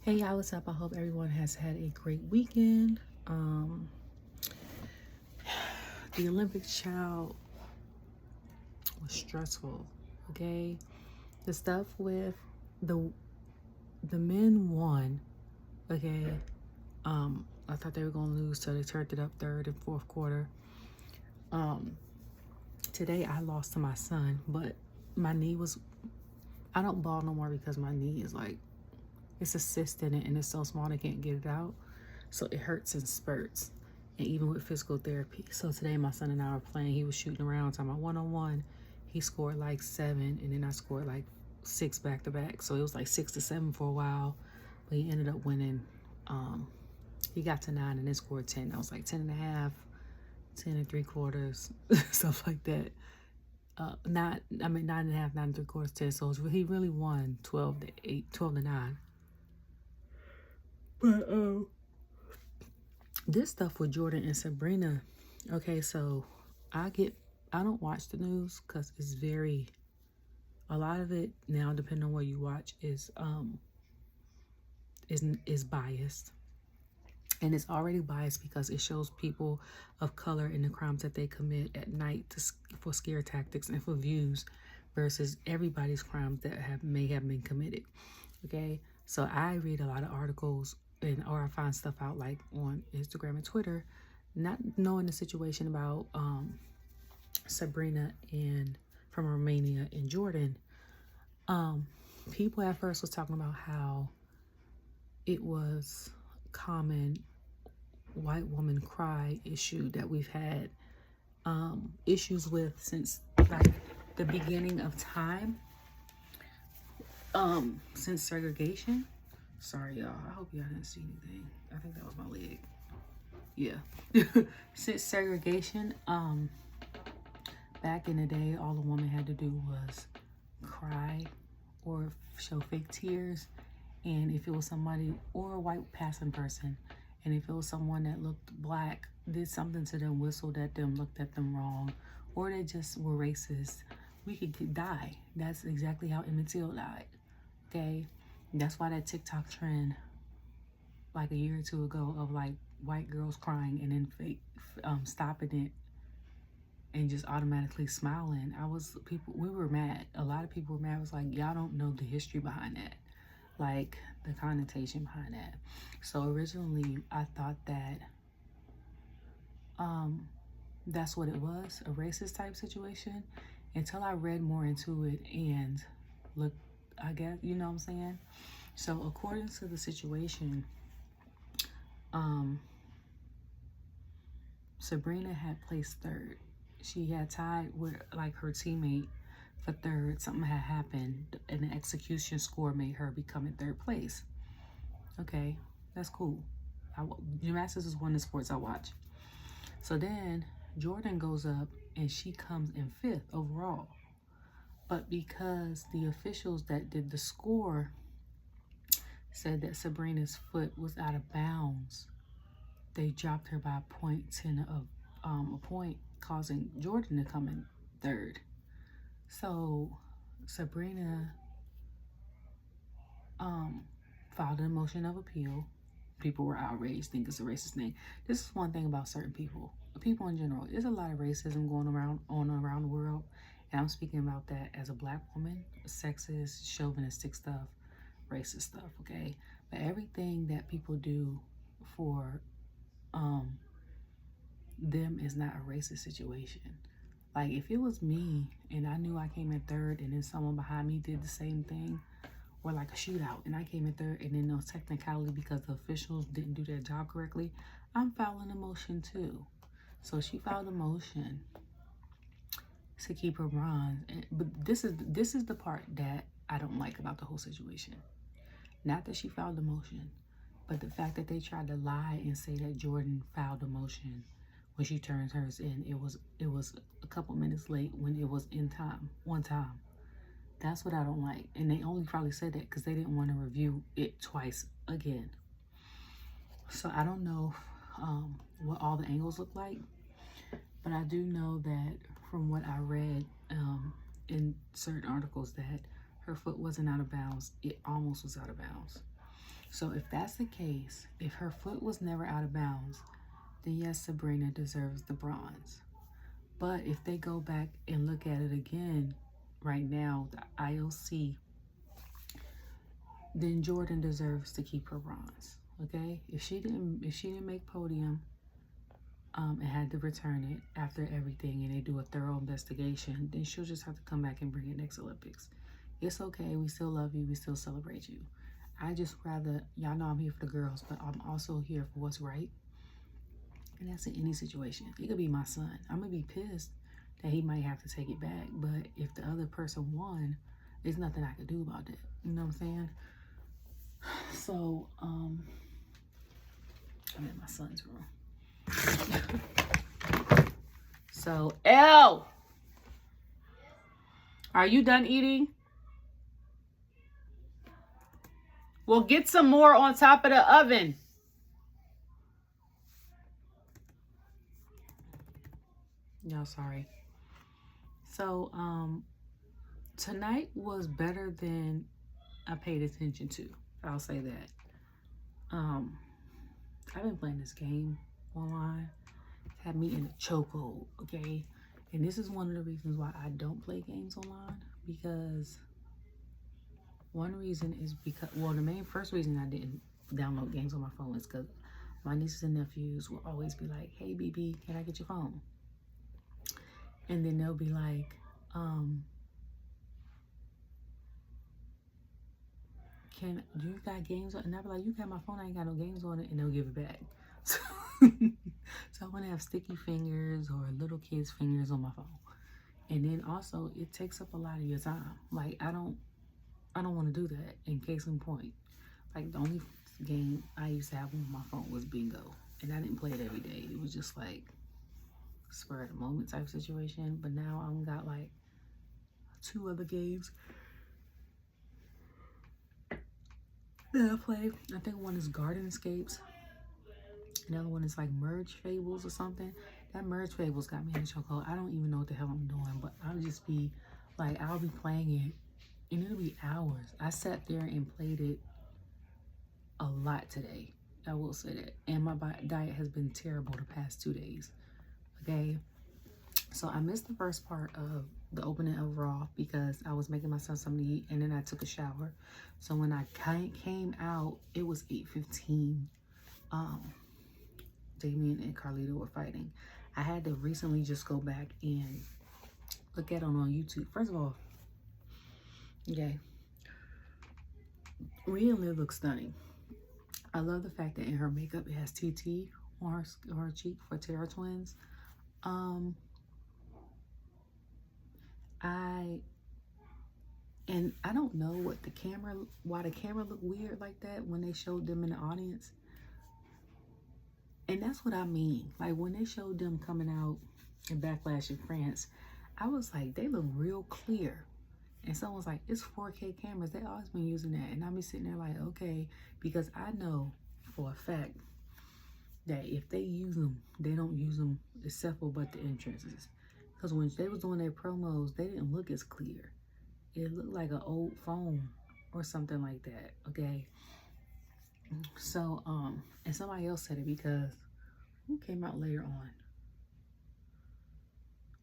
Hey y'all, what's up? I hope everyone has had a great weekend. The Olympic child was stressful, okay? The stuff with the men won, okay? I thought they were gonna lose, so they turned it up third and fourth quarter. Today I lost to my son, but my knee was, I don't ball no more because my knee is like, it's a cyst in it and it's so small they can't get it out. So it hurts in spurts, and even with physical therapy. So today my son and I were playing. He was shooting around, talking about one-on-one. He scored like 7, and then I scored like 6 back-to-back. So it was like 6-7 for a while, but he ended up winning. He got to 9 and then scored 10. I was like 10.5, 10 3/4, stuff like that. 9.5, 9 3/4, 10. So he really won 12-8, 12-9. But this stuff with Jordan and Sabrina, okay, so I don't watch the news because it's a lot of it now, depending on what you watch, is biased. And it's already biased because it shows people of color and the crimes that they commit at night for scare tactics and for views versus everybody's crimes that may have been committed. Okay, so I read a lot of articles or I find stuff out like on Instagram and Twitter, not knowing the situation about Sabrina and from Romania and Jordan. People at first was talking about how it was common white woman cry issue that we've had issues with since like the beginning of time, since segregation. Sorry y'all, I hope y'all didn't see anything. I think that was my leg. Yeah. Since segregation, back in the day, all a woman had to do was cry or show fake tears. And if it was somebody or a white passing person, and if it was someone that looked black, did something to them, whistled at them, looked at them wrong, or they just were racist, we could die. That's exactly how Emmett Till died. Okay, that's why that TikTok trend, like a year or two ago, of like white girls crying and then fake stopping it and just automatically smiling. We were mad. A lot of people were mad. It was like, y'all don't know the history behind that, like the connotation behind that. So originally I thought that that's what it was, a racist type situation, until I read more into it and looked, I guess, you know what I'm saying? So according to the situation, Sabrina had placed third. She had tied with like her teammate for third. Something had happened and the execution score made her become in third place. Okay, that's cool. Gymnastics is one of the sports I watch. So then Jordan goes up and she comes in 5th overall. But because the officials that did the score said that Sabrina's foot was out of bounds, they dropped her by 0.10 of a point, causing Jordan to come in 3rd. So Sabrina filed a motion of appeal. People were outraged, think it's a racist thing. This is one thing about certain people in general. There's a lot of racism going around the world, and I'm speaking about that as a black woman. Sexist, chauvinistic stuff, racist stuff, okay? But everything that people do for them is not a racist situation. Like if it was me and I knew I came in 3rd and then someone behind me did the same thing, or like a shootout and I came in 3rd and then no technicality because the officials didn't do their job correctly, I'm filing a motion too. So she filed a motion to keep her bronze. But this is the part that I don't like about the whole situation. Not that she filed the motion, but the fact that they tried to lie and say that Jordan filed a motion when she turned hers in. It was a couple minutes late when it was in time, one time. That's what I don't like. And they only probably said that because they didn't want to review it twice again. So I don't know what all the angles look like, but I do know that from what I read in certain articles that her foot wasn't out of bounds. It almost was out of bounds. So if that's the case, if her foot was never out of bounds, then yes, Sabrina deserves the bronze. But if they go back and look at it again, right now, the IOC, then Jordan deserves to keep her bronze. Okay? If she didn't make podium, and had to return it after everything, and they do a thorough investigation, then she'll just have to come back and bring it next Olympics. It's okay. We still love you. We still celebrate you. I just rather, y'all know I'm here for the girls, but I'm also here for what's right. And that's in any situation. It could be my son. I'm going to be pissed that he might have to take it back. But if the other person won, there's nothing I could do about that. You know what I'm saying? So, I'm in my son's room. So, Elle, are you done eating? Well, get some more on top of the oven. Y'all, sorry. So, tonight was better than I paid attention to. I'll say that. I've been playing this game online. It's had me in a chokehold, okay? And this is one of the reasons why I don't play games online, because one reason is because, well, the first reason I didn't download games on my phone is because my nieces and nephews will always be like, hey, BB, can I get your phone? And then they'll be like, do you got games on? And I'll be like, you got my phone, I ain't got no games on it, and they'll give it back. So I want to have sticky fingers or little kids' fingers on my phone. And then also, it takes up a lot of your time. Like, I don't want to do that. In case in point, like, the only game I used to have on my phone was bingo, and I didn't play it every day. It was just like spur of the moment type situation. But now I've got like 2 other games that I play. I think one is Garden Escapes. Another one is like Merge Fables or something. That Merge Fables got me in a chokehold. I don't even know what the hell I'm doing, but I'll just be like, I'll be playing it and it'll be hours. I sat there and played it a lot today. I will say that. And my diet has been terrible the past 2 days. Okay. So I missed the first part of the opening of Raw because I was making my son something to eat, and then I took a shower. So when I came out, it was 8:15. Damien and Carlito were fighting. I had to recently just go back and look at it on YouTube. First of all, okay, Rhea looks stunning. I love the fact that in her makeup it has TT on her cheek for Terror Twins. I don't know why the camera looked weird like that when they showed them in the audience. And that's what I mean. Like, when they showed them coming out in Backlash in France, I was like, they look real clear. And someone was like, it's 4K cameras. They always been using that. And I be sitting there like, okay, because I know for a fact that if they use them, they don't use them except for but the entrances. Because when they was doing their promos, they didn't look as clear. It looked like an old phone or something like that, okay? So, and somebody else said it because who came out later on?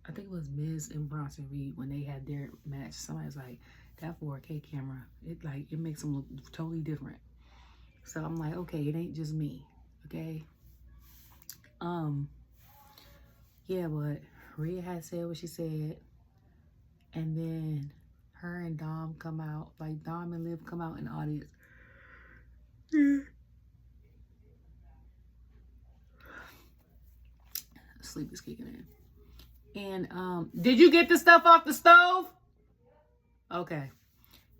I think it was Miz and Bronson Reed when they had their match. Somebody was like, that 4K camera, it makes them look totally different. So I'm like, okay, it ain't just me, okay? Yeah, but Rhea had said what she said, and then her and Dom come out, like Dom and Liv come out in the audience. Sleep is kicking in. And did you get the stuff off the stove? Okay.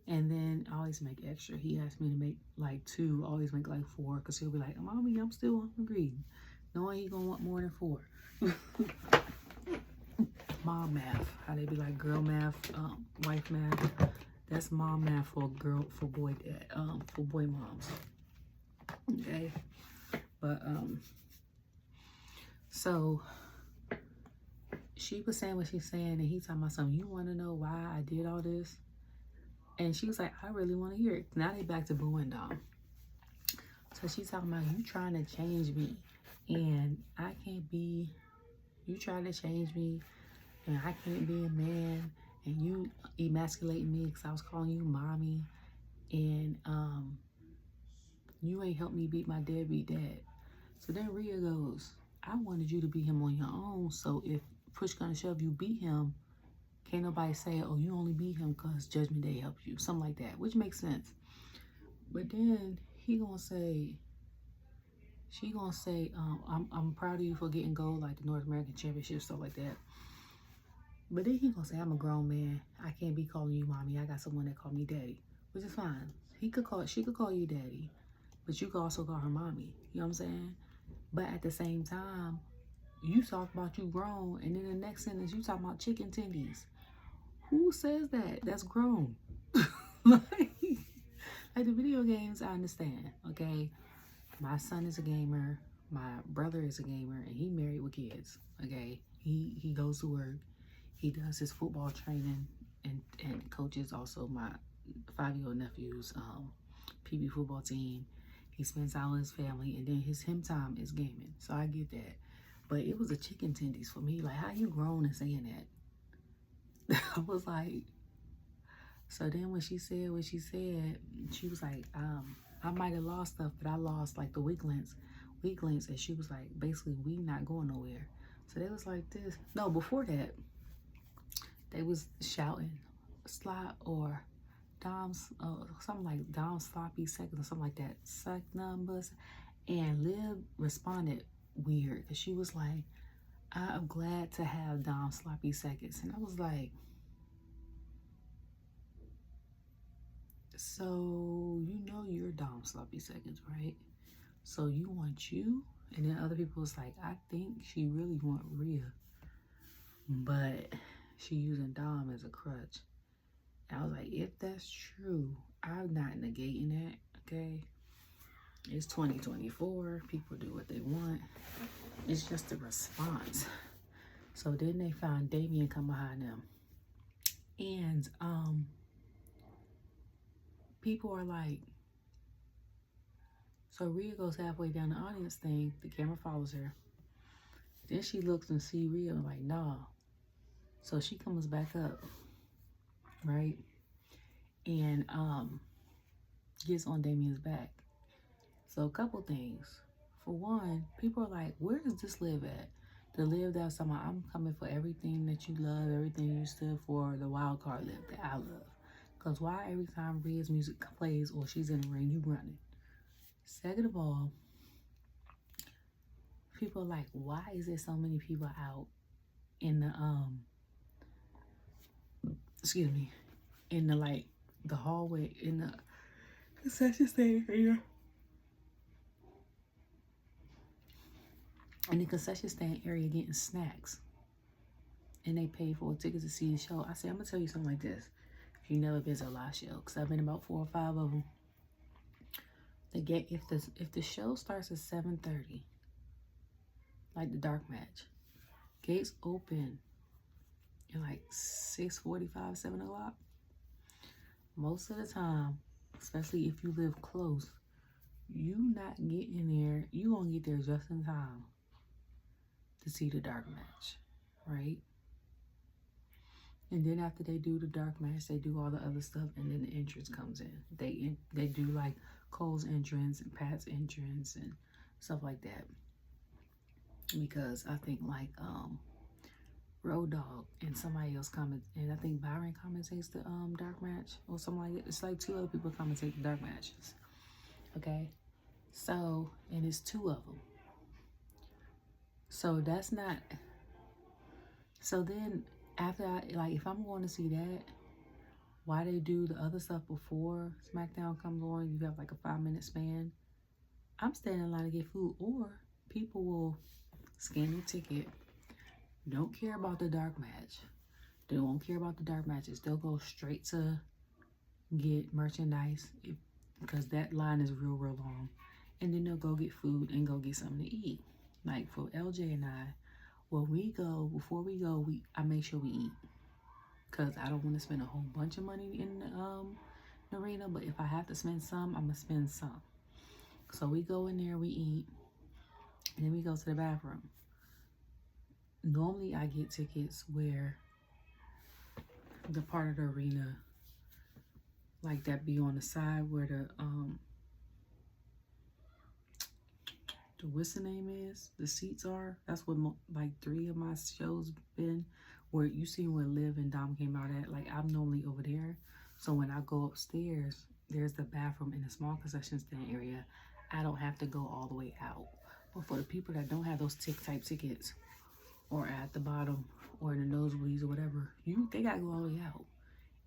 And then I always make extra. He asked me to make like 2, always make like 4, because he'll be like, Mommy, I'm still hungry. Knowing he gonna want more than 4. Mom math. How they be like girl math, wife math. That's mom math for boy moms. Okay. But so she was saying what she's saying, and he talking about something. You want to know why I did all this? And she was like, I really want to hear it. Now they back to Boo and Dom. Cause she's talking about you trying to change me, and I can't be. You trying to change me, and I can't be a man, and you emasculating me because I was calling you mommy, and you ain't helped me beat my deadbeat dad. So then Rhea goes, I wanted you to beat him on your own. So if push gonna shove, you beat him. Can't nobody say, oh, you only beat him because Judgment Day helped you, something like that, which makes sense. But then he gonna say. She gonna say, I'm proud of you for getting gold, like the North American Championship, stuff like that. But then he gonna say, I'm a grown man. I can't be calling you mommy. I got someone that called me daddy, which is fine. She could call you daddy, but you could also call her mommy. You know what I'm saying? But at the same time, you talk about you grown, and then the next sentence you talk about chicken tendies. Who says that? That's grown. like the video games, I understand. Okay. My son is a gamer, my brother is a gamer, and he married with kids, okay? He goes to work, he does his football training, and coaches also my 5-year-old nephew's PB football team. He spends time with his family, and then him time is gaming, so I get that. But it was a chicken tendies for me, like, how you grown and saying that? I was like, so then when she said what she said, she was like, I might have lost stuff, but I lost like the weak links. And she was like, basically, we not going nowhere. So they was like this. No, before that, they was shouting slot or Dom's, something like Dom sloppy seconds or something like that. Suck numbers. And Liv responded weird. Cause she was like, I'm glad to have Dom sloppy seconds. And I was like, so you know you're Dom sloppy seconds, right? So you want you? And then other people was like, I think she really want Rhea, but she using Dom as a crutch. And I was like, if that's true, I'm not negating that, okay? It's 2024. People do what they want. It's just a response. So then they found Damien come behind them. And people are like, so Rhea goes halfway down the audience thing. The camera follows her. Then she looks and see Rhea and like, nah. So she comes back up, right? And gets on Damien's back. So a couple things. For one, people are like, where does this live at? The live that's talking about, I'm coming for everything that you love, everything you stood for, the wild card live that I love. Because why every time Rhea's music plays or she's in the ring, you running? Second of all, people are like, why is there so many people out in the in the like the hallway, in the concession stand area, in the concession stand area getting snacks, and they pay for a ticket to see the show? I said, I'm gonna tell you something like this. If you never been to a live show, because I've been about 4 or 5 of them. If the show starts at 7:30, like the dark match, gates open at like 6:45, 7 o'clock. Most of the time, especially if you live close, you not getting there. You gonna get there just in time to see the dark match, right? And then after they do the dark match, they do all the other stuff, and then the entrance comes in. They do like Cole's entrance and Pat's entrance and stuff like that. Because I think like Road Dogg and somebody else and I think Byron commentates the dark match or something like that. It's like 2 other people commentate the dark matches. Okay, so and it's 2 of them. So that's not. So then after if I'm going to see that, why they do the other stuff before SmackDown comes on? You have like a 5-minute span. I'm standing in line to get food, or people will scan their ticket. Don't care about the dark match. They won't care about the dark matches. They'll go straight to get merchandise because that line is real long. And then they'll go get food and go get something to eat. Like for LJ and I, when we go, before we go, I make sure we eat. Because I don't want to spend a whole bunch of money in the arena. But if I have to spend some, I'm going to spend some. So we go in there, we eat, and then we go to the bathroom. Normally I get tickets where the part of the arena like that be on the side where the what's the name is, the seats are. That's what like 3 of my shows been, where you see where Liv and Dom came out at. Like I'm normally over there, so when I go upstairs, there's the bathroom in the small concession stand area. I don't have to go all the way out. But for the people that don't have those type tickets, or at the bottom, or in the nosebleeds or whatever, they gotta go all the way out.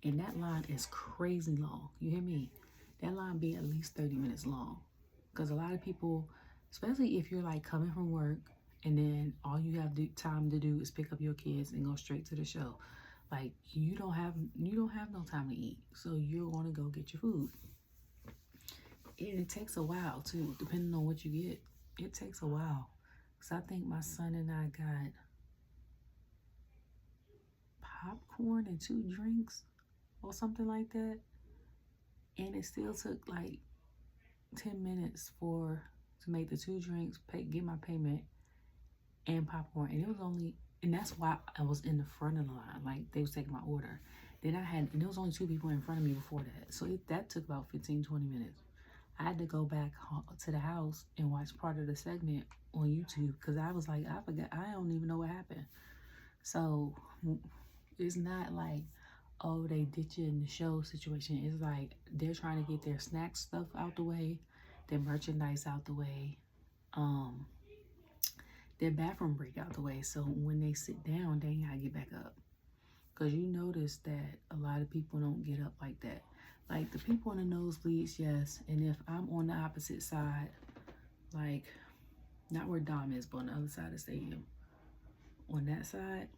And that line is crazy long. You hear me? That line be at least 30 minutes long. Because a lot of people, especially if you're like coming from work and then all you have time to do is pick up your kids and go straight to the show. Like you don't have no time to eat. So you're gonna go get your food. And it takes a while too, depending on what you get. It takes a while. Because I think my son and I got popcorn and 2 drinks or something like that. And it still took like 10 minutes to make the 2 drinks, get my payment, and popcorn. And it was only, and that's why I was in the front of the line. Like they was taking my order. Then and there was only 2 people in front of me before that. So that took about 15, 20 minutes. I had to go back to the house and watch part of the segment on YouTube because I was like, I forgot, I don't even know what happened. So it's not like, oh, they ditch you in the show situation. It's like they're trying to get their snack stuff out the way, their merchandise out the way, their bathroom break out the way. So when they sit down, they ain't gotta get back up. Because you notice that a lot of people don't get up like that. Like the people in the nosebleeds, yes. And if I'm on the opposite side, like not where Dom is, but on the other side of the stadium, on that side,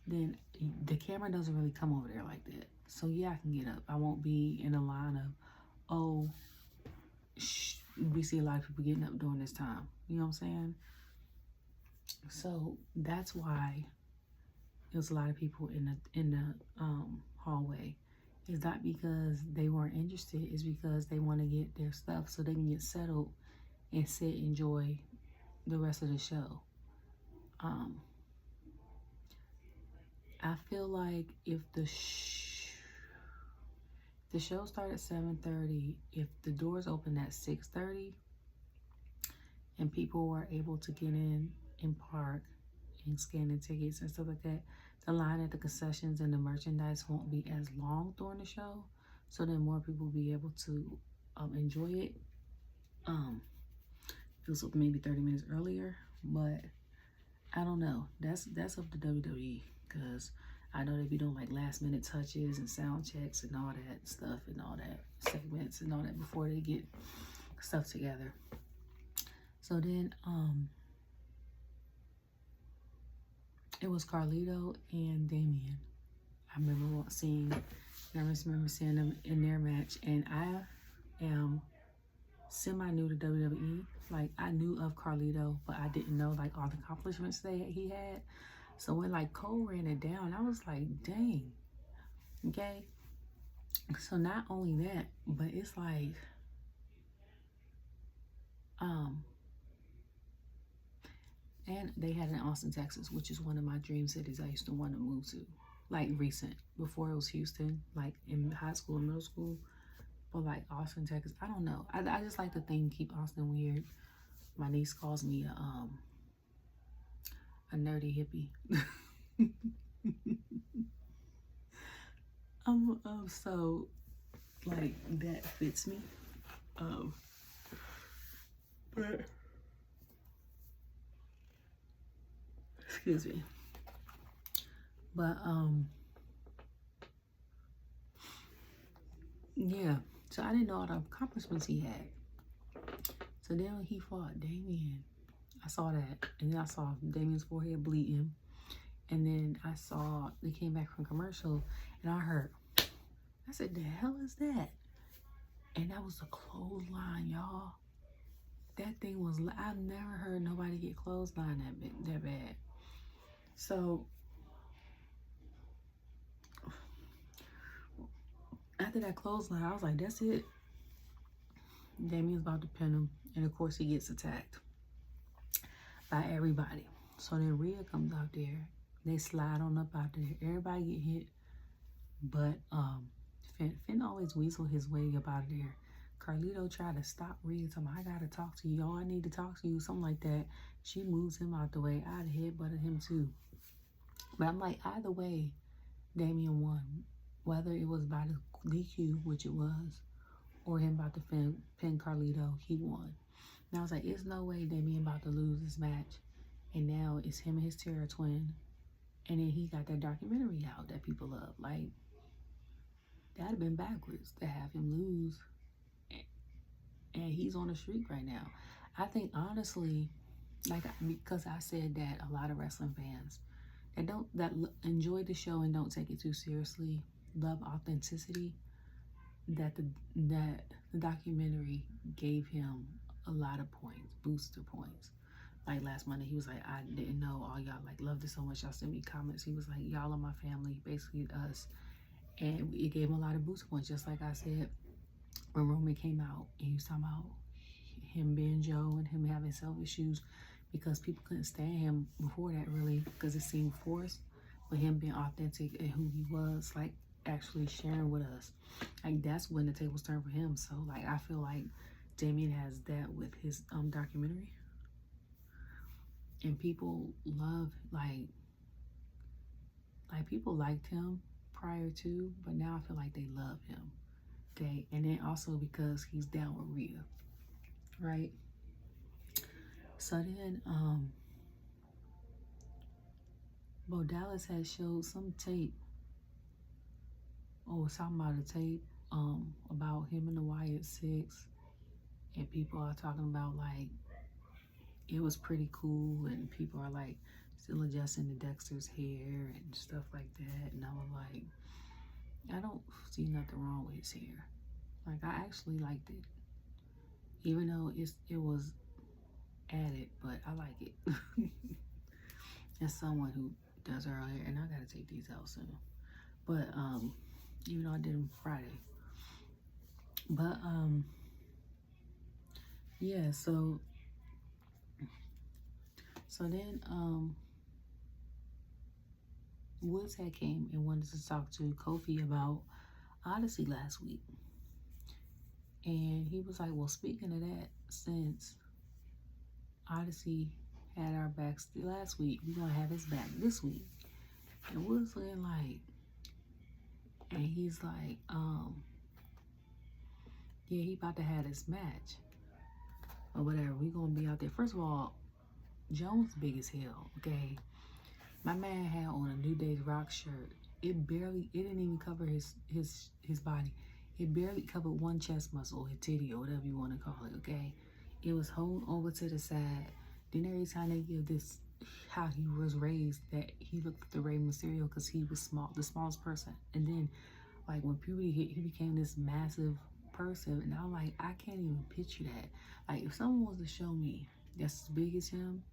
then the camera doesn't really come over there like that. So yeah, I can get up. I won't be in a line of, oh, we see a lot of people getting up during this time. You know what I'm saying? So that's why there's a lot of people in the hallway. It's not because they weren't interested. It's because they want to get their stuff so they can get settled and sit and enjoy the rest of the show. I feel like if the show started at 7:30, if the doors open at 6:30 and people were able to get in and park and scan the tickets and stuff like that, the line at the concessions and the merchandise won't be as long during the show, so then more people will be able to enjoy it. It was maybe 30 minutes earlier, but I don't know. That's up to WWE, because I know they be doing like last minute touches and sound checks and all that stuff and all that segments and all that before they get stuff together. So then it was Carlito and Damien. I remember seeing them in their match, and I am semi-new to WWE. Like, I knew of Carlito, but I didn't know like all the accomplishments that he had. So when like Cole ran it down, I was like, dang. Okay. So not only that, but it's like, and they had in Austin, Texas, which is one of my dream cities I used to want to move to. Like recent, before it was Houston, like in high school and middle school. But like Austin, Texas, I don't know. I just like the thing, keep Austin weird. My niece calls me a nerdy hippie. So like that fits me. But excuse me. But yeah. So I didn't know all the accomplishments he had. So then when he fought Damien, I saw that, and then I saw Damien's forehead bleeding, and then I saw they came back from commercial, and I heard, I said, the hell is that? And that was a clothesline, y'all. That thing was, I've never heard nobody get clothesline that bad. So after that clothesline, I was like, that's it. Damien's about to pin him, and of course he gets attacked by everybody. So then Rhea comes out there. They slide on up out there. Everybody get hit, but Finn always weasel his way up out of there. Carlito tried to stop Rhea, telling him, I gotta talk to you. I need to talk to you, something like that. She moves him out the way. I'd have headbutted him too. But I'm like, either way, Damien won. Whether it was by the DQ, which it was, or him about to pin Carlito, he won. And I was like, it's no way Damien about to lose this match. And now it's him and his terror twin. And then he got that documentary out that people love. Like, that'd have been backwards to have him lose. And he's on the streak right now. I think, honestly, like, because I said that a lot of wrestling fans that enjoy the show and don't take it too seriously, love authenticity, that the documentary gave him a lot of points, booster points. Like last Monday, he was like, I didn't know all y'all like loved it so much. Y'all sent me comments. He was like, y'all are my family, basically us. And it gave him a lot of booster points, just like I said when Roman came out and he was talking about him being Joe and him having self-issues because people couldn't stand him before that, really, because it seemed forced. But him being authentic and who he was, like actually sharing with us, like that's when the tables turned for him. So like I feel like Damien has that with his documentary, and people love like people liked him prior to, but now I feel like they love him. Okay, and then also because he's down with Rhea, right? So then Bo Dallas has showed some tape, or was talking about a tape about him and the Wyatt Six, and people are talking about like it was pretty cool, and people are like still adjusting to Dexter's hair and stuff like that, and I was like, I don't see nothing wrong with his hair. Like, I actually liked it, even though it was added, but I like it. As someone who does her hair, and I gotta take these out soon, but even though I did them Friday, but yeah, so then Woods had came and wanted to talk to Kofi about Odyssey last week, and he was like, well, speaking of that, since Odyssey had our backs last week, we're gonna have his back this week. And Woods looking like, and he's like, yeah, he about to have this match or whatever. We gonna be out there. First of all, Jones big as hell, okay? My man had on a New Day's Rock shirt. It didn't even cover his body. It barely covered one chest muscle, his titty, or whatever you want to call it, okay? It was holding over to the side. Then every time they give this, how he was raised, that he looked like the Rey Mysterio because he was small, the smallest person. And then, like, when puberty hit, he became this massive person. And I'm like, I can't even picture that. Like, if someone was to show me that's as big as him,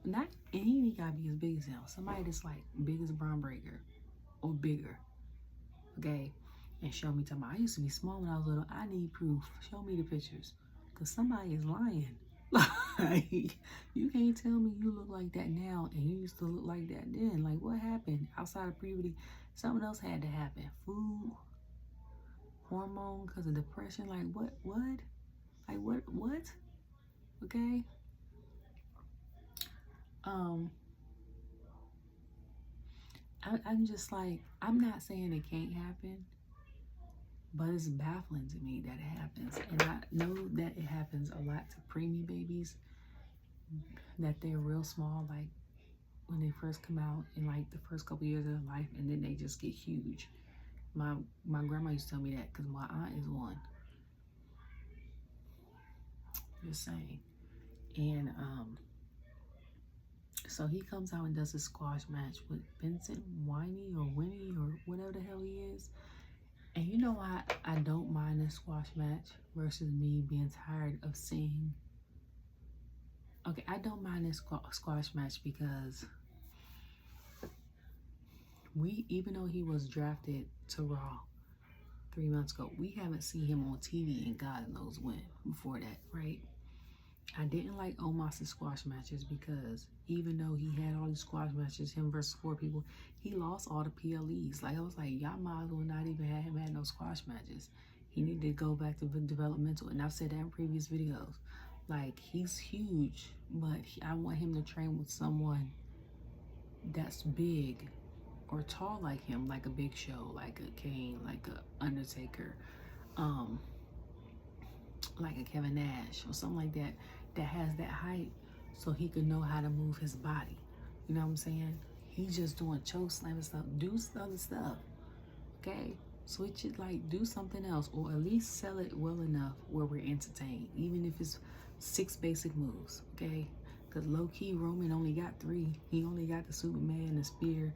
and he ain't gotta be as big as him. Somebody that's like big as Bron Breaker or bigger, okay? And show me, I used to be small when I was little. I need proof. Show me the pictures, because somebody is lying. Like, you can't tell me you look like that now and you used to look like that then. Like, what happened outside of puberty? Something else had to happen. Food, hormone, because of depression. Like, what? Like, what? Okay? I'm just like, I'm not saying it can't happen, but it's baffling to me that it happens. And I know that it happens a lot to preemie babies, that they're real small, like when they first come out in like the first couple years of their life, and then they just get huge. My grandma used to tell me that because my aunt is one. Just saying. And so he comes out and does a squash match with Vincent, Winney or whatever the hell he is. And you know why I don't mind a squash match versus me being tired of seeing. Okay, I don't mind this squash match because even though he was drafted to Raw 3 months ago. We haven't seen him on TV and God knows when before that, right? I didn't like Omos's squash matches because even though he had all these squash matches, him versus 4 people, he lost all the PLEs. Like, I was like, y'all might as well not even have him had no squash matches. He needed to go back to developmental. And I've said that in previous videos. Like, he's huge, but I want him to train with someone that's big or tall like him, like a Big Show, like a Kane, like a Undertaker, like a Kevin Nash or something like that, that has that height so he could know how to move his body. You know what I'm saying? He's just doing choke slam and stuff. Do other stuff, okay? Switch it, like, do something else, or at least sell it well enough where we're entertained, even if it's 6 basic moves, okay? Because low-key, Roman only got 3. He only got the Superman, the spear,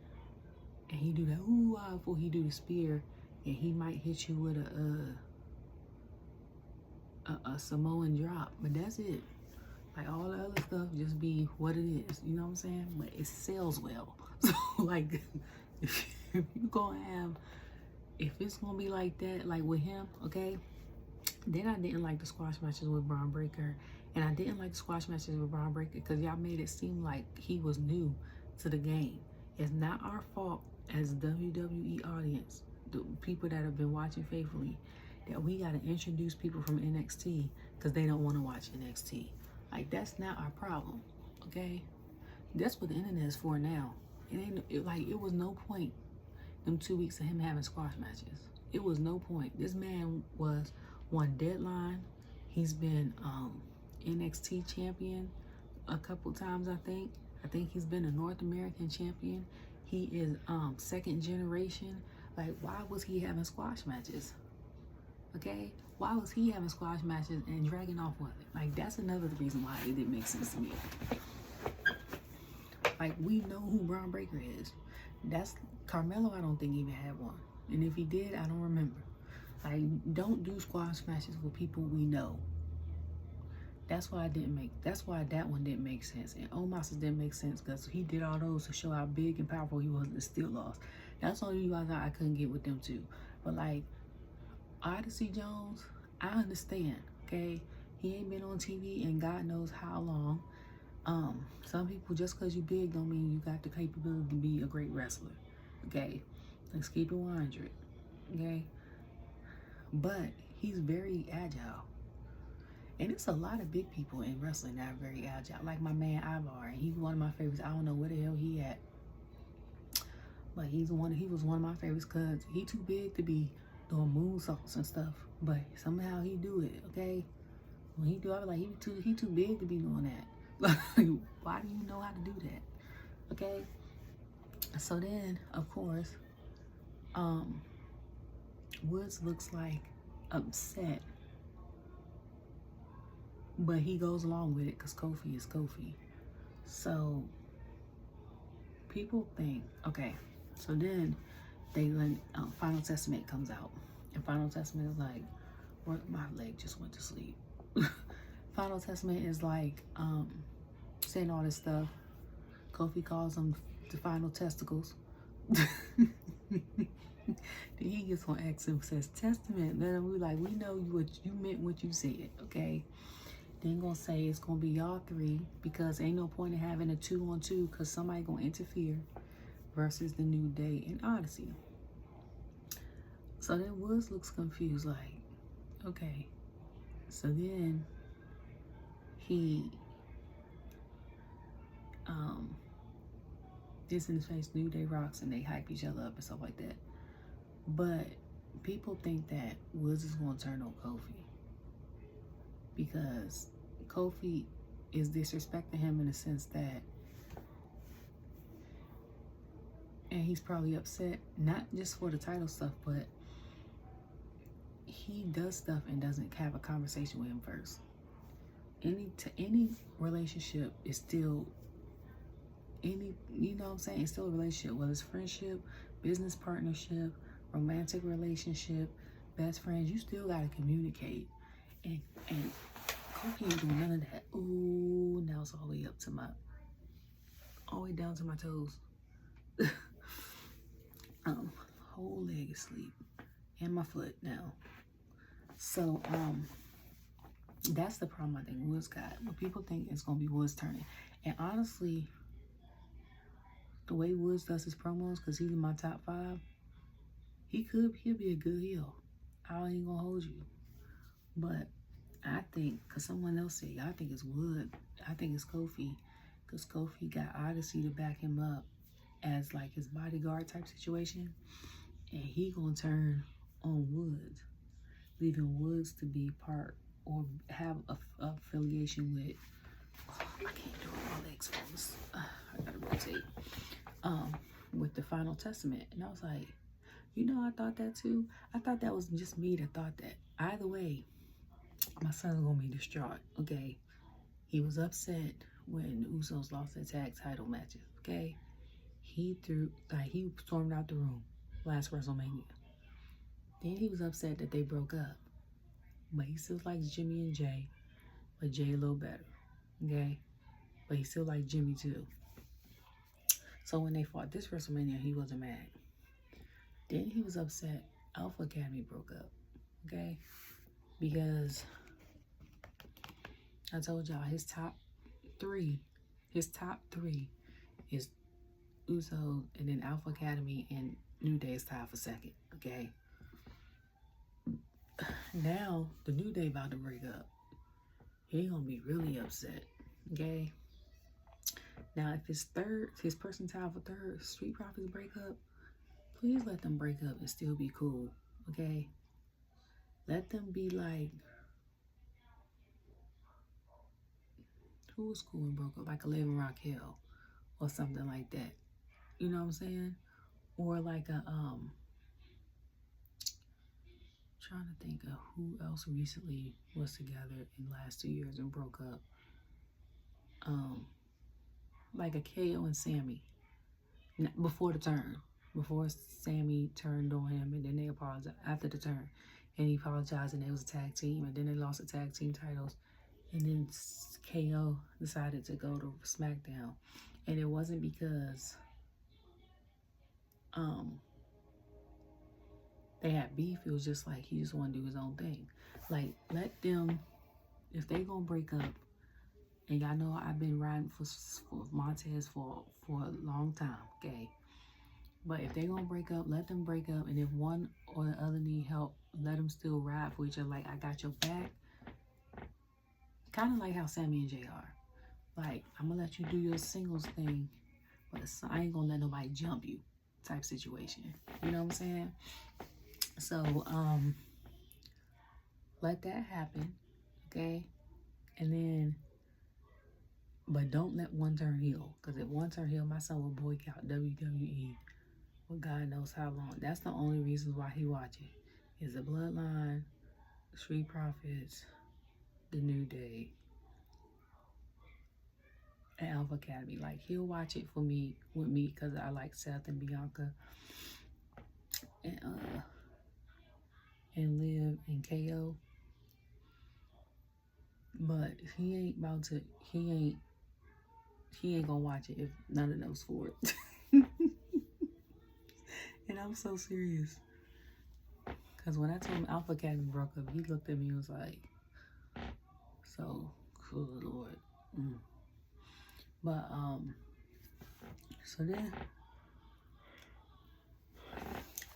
and he do that ooh-ah before he do the spear, and he might hit you with a Samoan drop, but that's it. Like, all the other stuff just be what it is, you know what I'm saying? But it sells well. So, like, if you gonna have, if it's gonna be like that, like with him, okay? Then I didn't like the squash matches with Bron Breakker, and I didn't like the squash matches with Bron Breakker because y'all made it seem like he was new to the game. It's not our fault as WWE audience, the people that have been watching faithfully, that we got to introduce people from NXT because they don't want to watch NXT. Like, that's not our problem, okay? That's what the internet is for now. It was no point them 2 weeks of him having squash matches. It was no point. This man was one Deadline. He's been NXT champion a couple times, I think. I think he's been a North American champion. He is 2nd generation. Like, why was he having squash matches? Okay? Why was he having squash matches and dragging off with it? Like, that's another reason why it didn't make sense to me. Like, we know who Bron Breakker is. That's Carmelo. I don't think even had one, and if he did, I don't remember. Like, don't do squash matches with people we know. That's why that's why that one didn't make sense. And Omos's didn't make sense because he did all those to show how big and powerful he was and still lost. That's the only reason I couldn't get with them too. But like Odyssey Jones, I understand, okay? He ain't been on TV in God knows how long. Some people, just because you big don't mean you got the capability to be a great wrestler, okay? Let's keep it 100, okay? But he's very agile. And it's a lot of big people in wrestling that are very agile. Like my man Ivar, and he's one of my favorites. I don't know where the hell he at. But he was one of my favorites because he too big to be doing moonsaults and stuff. But somehow he do it, okay? When he do, I was like, he too big to be doing that. Why do you know how to do that? Okay? So then, of course, Woods looks like upset, but he goes along with it because Kofi is Kofi. So people think, okay, so then Final Testament comes out, and Final Testament is like, my leg just went to sleep. Final Testament is like saying all this stuff. Kofi calls them the final testicles. Then he gets on X and says testament. Then we like, we know you meant what you said, okay? Then gonna say it's gonna be y'all 3 because ain't no point in having a 2-on-2 because somebody gonna interfere versus the New Day and Odyssey. So then Woods looks confused, like, okay. So then he this in his face, New Day rocks, and they hype each other up and stuff like that. But people think that Woods is going to turn on Kofi because Kofi is disrespecting him in the sense that, and he's probably upset, not just for the title stuff, but he does stuff and doesn't have a conversation with him first. Any relationship is still you know what I'm saying? It's still a relationship, whether it's friendship, business partnership, romantic relationship, best friends. You still gotta communicate, and Kofi ain't doing none of that. Ooh, now it's all the way up to all the way down to my toes. Whole leg is asleep, and my foot now. So, that's the problem I think Woods got. But people think it's going to be Woods turning. And honestly, the way Woods does his promos, because he's in my top 5, he'll be a good heel. I ain't going to hold you. But I think, because someone else said, I think it's Wood. I think it's Kofi. Because Kofi got Odyssey to back him up as like his bodyguard type situation. And he going to turn on Woods, leaving Woods to be part or have a affiliation with, I can't do it, my legs froze. I gotta rotate. With the Final Testament. And I was like, I thought that too. I thought that was just me that thought that. Either way, my son's gonna be distraught, okay? He was upset when the Usos lost their tag title matches, okay? He stormed out the room last WrestleMania. Then he was upset that they broke up. But he still likes Jimmy and Jay, but Jay a little better, okay? But he still likes Jimmy too. So when they fought this WrestleMania, he wasn't mad. Then he was upset Alpha Academy broke up, okay? Because I told y'all his top three is Usos, and then Alpha Academy and New Day is tied for second, okay? Now, the New Day about to break up. He gonna be really upset, okay? Now, if his person tied for third, Street Profits break up, please let them break up and still be cool, okay? Let them be like, who was cool and broke up? Like 11 Raquel or something like that. You know what I'm saying? Or like trying to think of who else recently was together in the last 2 years and broke up. Like a KO and Sammy before the turn. Before Sammy turned on him, and then they apologized after the turn. And he apologized, and it was a tag team, and then they lost the tag team titles. And then KO decided to go to SmackDown. And it wasn't because they had beef. It was just like he just wanted to do his own thing. Like, let them, if they gonna break up, and y'all know I've been riding for Montez for a long time, okay? But if they gonna break up, let them break up. And if one or the other need help, let them still ride for each other. Like, I got your back. Kind of like how Sammy and Jay are. Like, I'm gonna let you do your singles thing, but I ain't gonna let nobody jump you type situation. You know what I'm saying? So, let that happen, okay? And then, but don't let one turn heel. Because if one turn heel, my son will boycott WWE for God knows how long. That's the only reason why he watching. Is the Bloodline, Street Profits, the New Day, and Alpha Academy. Like, he'll watch it with me because I like Seth and Bianca and Liv and KO. But he ain't gonna watch it if none of those for it. And I'm so serious. Because when I told him Alpha Academy broke up, he looked at me and was like, so, good Lord. But, so then,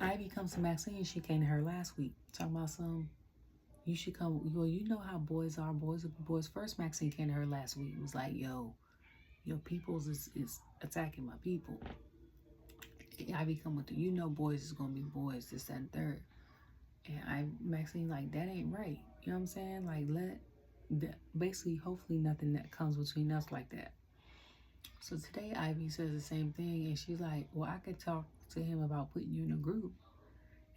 Ivy comes to Maxine. She came to her last week, talking about you should come. Well, you know how boys are. Boys will be boys. First, Maxine came to her last week and was like, yo, your peoples is attacking my people. Ivy come with boys is going to be boys, this, that, and third. And Maxine like, that ain't right. You know what I'm saying? Like, basically, hopefully nothing that comes between us like that. So today, Ivy says the same thing, and she's like, well, I could talk to him about putting you in a group.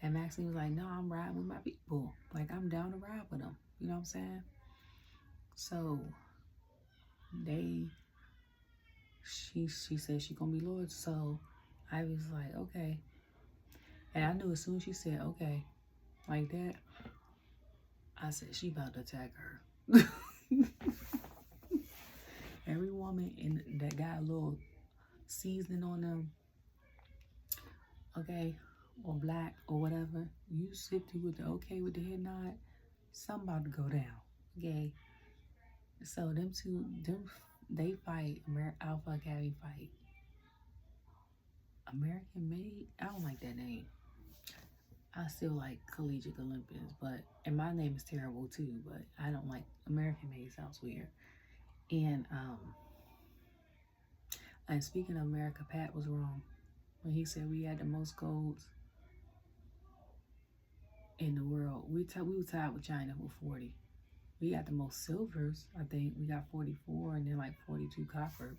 And Maxine was like, no, I'm riding with my people. Like, I'm down to ride with them. You know what I'm saying? So, she said she gonna be loyal. So, Ivy was like, okay. And I knew as soon as she said, okay, like that, I said, she about to attack her. Every woman that got a little seasoning on them, okay, or black or whatever, you sit through with the okay with the head nod, something about to go down. Okay. So them two, they fight. Alpha Academy fight. American Made? I don't like that name. I still like Collegiate Olympians, and my name is terrible too, but I don't like American Made. Sounds weird. And speaking of America, Pat was wrong when he said we had the most golds in the world. We were tied with China with 40. We got the most silvers, I think. We got 44 and then like 42 copper,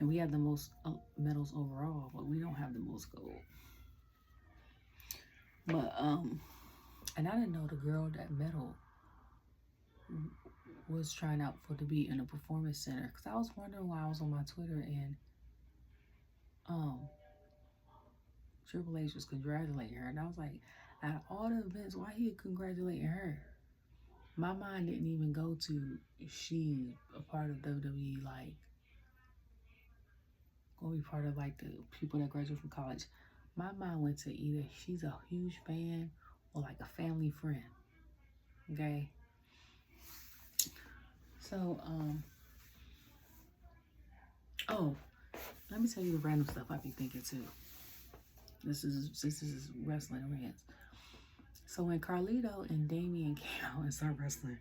and we have the most medals overall, but we don't have the most gold. But and I didn't know the girl that medal was trying out to be in a performance center, because I was wondering why I was on my Twitter and Triple H was congratulating her, and I was like, out of all the events, why he congratulating her? My mind didn't even go to she a part of WWE, like gonna be part of like the people that graduate from college. My mind went to either she's a huge fan or like a family friend. Okay. So oh, let me tell you the random stuff I be thinking too. This is Wrestling and Rants. So when Carlito and Damien came out and started wrestling,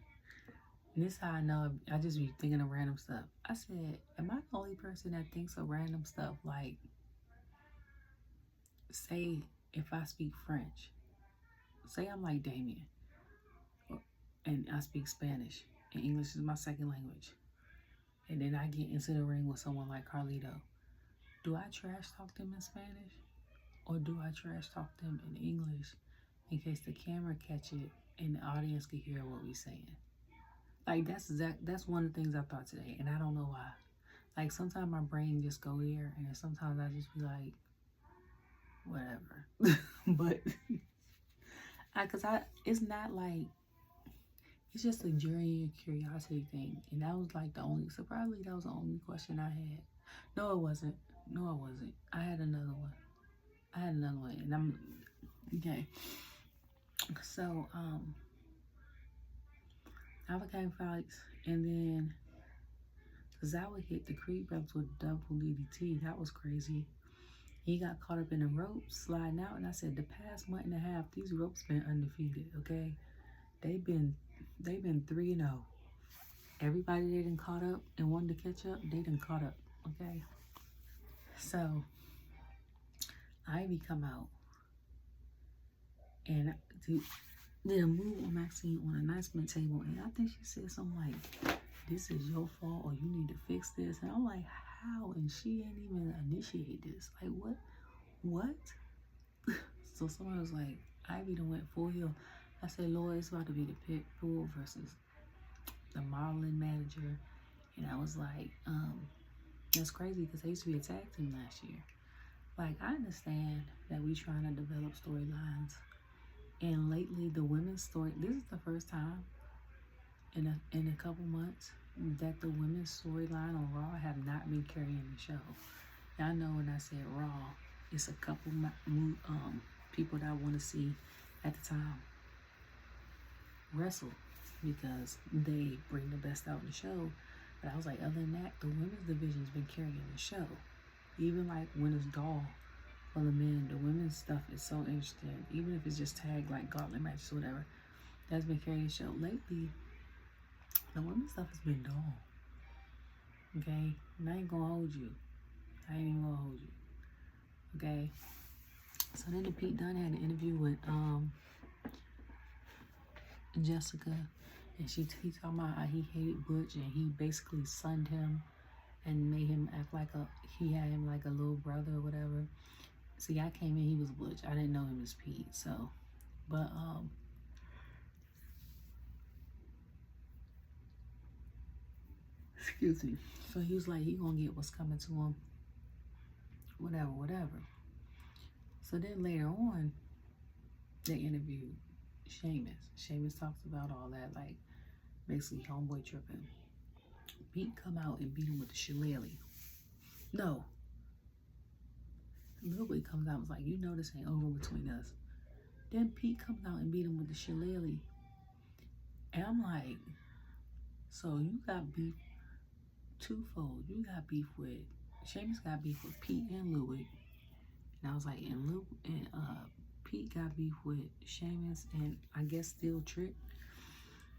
and this is how I know I just be thinking of random stuff. I said, am I the only person that thinks of random stuff? Like, say if I speak French, say I'm like Damien, and I speak Spanish, and English is my second language, and then I get into the ring with someone like Carlito. Do I trash talk them in Spanish? Or do I trash talk them in English in case the camera catch it and the audience can hear what we saying? Like, that's one of the things I thought today, and I don't know why. Like, sometimes my brain just go there, and then sometimes I just be like, whatever. But, it's not like, it's just a genuine curiosity thing, and that was like that was the only question I had. No, it wasn't. I had another one. And I'm, okay. So, avocado fights, and then Zawa hit the Creed reps with double DDT. That was crazy. He got caught up in the ropes, sliding out, and I said, the past month and a half, these ropes been undefeated, okay? They've been 3-0. Everybody they done caught up and wanted to catch up, they done caught up, okay? So, Ivy come out and did a move on Maxine on an announcement table, and I think she said something like, this is your fault, or you need to fix this. And I'm like, how? And she ain't even initiate this. Like, what? So someone was like, Ivy done went full heel. I said, Lord, it's about to be the pit bull versus the modeling manager. And I was like, that's crazy, because they used to be a tag team last year. Like, I understand that we trying to develop storylines. And lately, the women's story, this is the first time in a couple months that the women's storyline on Raw have not been carrying the show. Y'all know when I said Raw, it's a couple people that I want to see at the time wrestle, because they bring the best out in the show. But I was like, other than that, the women's division's been carrying the show. Even like when it's Doll for the men, the women's stuff is so interesting. Even if it's just tag like gauntlet matches or whatever, that's been carrying the show. Lately, the women's stuff has been dull. Okay? And I ain't gonna hold you. Okay? So then the Pete Dunne had an interview with Jessica, and he talking about how he hated Butch, and he basically sunned him and made him act like he had him like a little brother or whatever. See, I came in, he was Butch. I didn't know him as Pete, so, but, excuse me. So he was like, he gonna get what's coming to him, whatever. So then later on, they interviewed Sheamus. Sheamus talks about all that, like, basically homeboy tripping. Pete come out and beat him with the shillelagh. No. Ludwig comes out and was like, you know this ain't over between us. Then Pete comes out and beat him with the shillelagh. And I'm like, so you got beef twofold. You got beef with, Sheamus got beef with Pete and Ludwig. And I was like, and Pete got beef with Sheamus and I guess still Trick.